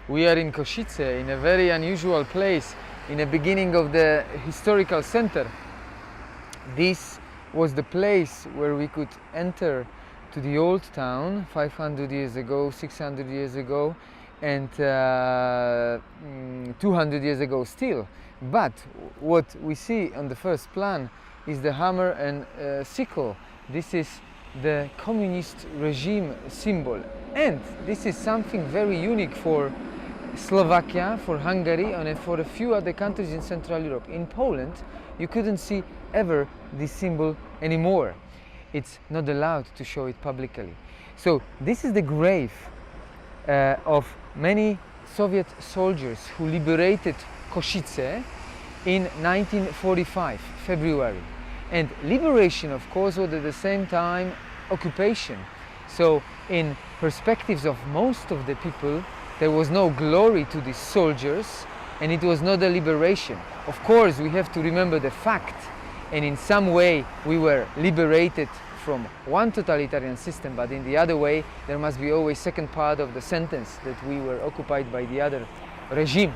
We are in Kosice, in a very unusual place, in the beginning of the historical center. This was the place where we could enter to the old town 500 years ago, 600 years ago, and 200 years ago still. But what we see on the first plan is the hammer and sickle. This is the communist regime symbol, and this is something very unique for Slovakia, for Hungary, and for a few other countries in Central Europe. In Poland, you couldn't see ever this symbol anymore. It's not allowed to show it publicly. So this is the grave of many Soviet soldiers who liberated Kosice in 1945, February. And liberation, of course, was at the same time occupation. So in perspectives of most of the people, there was no glory to these soldiers, and it was not a liberation. Of course, we have to remember the fact, and in some way we were liberated from one totalitarian system, but in the other way there must be always second part of the sentence, that we were occupied by the other regime.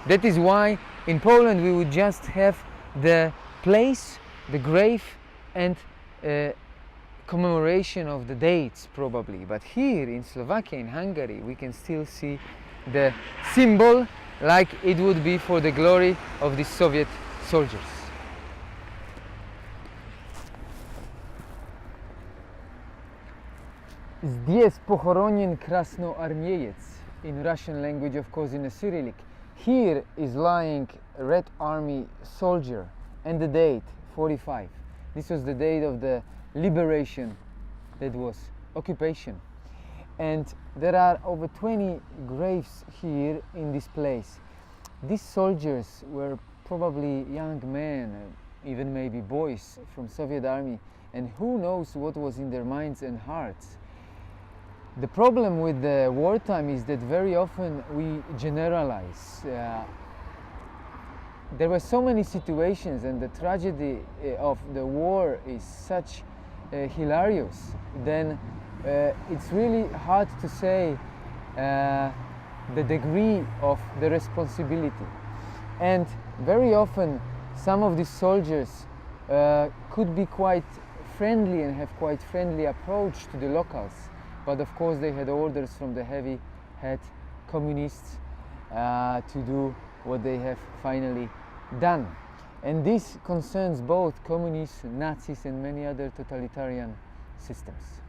That is why in Poland we would just have the place, the grave, and commemoration of the dates probably. But here in Slovakia, in Hungary, we can still see the symbol like it would be for the glory of the Soviet soldiers. Здесь похоронен красноармеец, in Russian language, of course, in a Cyrillic. Here is lying a Red Army soldier, and the date 45. This was the date of the liberation, that was occupation. And there are over 20 graves here in this place. These soldiers were probably young men, even maybe boys from Soviet army, and who knows what was in their minds and hearts. The problem with the wartime is that very often we generalize. There were so many situations, and the tragedy of the war is such hilarious, then it's really hard to say the degree of the responsibility. And very often some of these soldiers could be quite friendly and have quite friendly approach to the locals, but of course they had orders from the heavy-head communists to do what they have finally done. And this concerns both communists, Nazis, and many other totalitarian systems.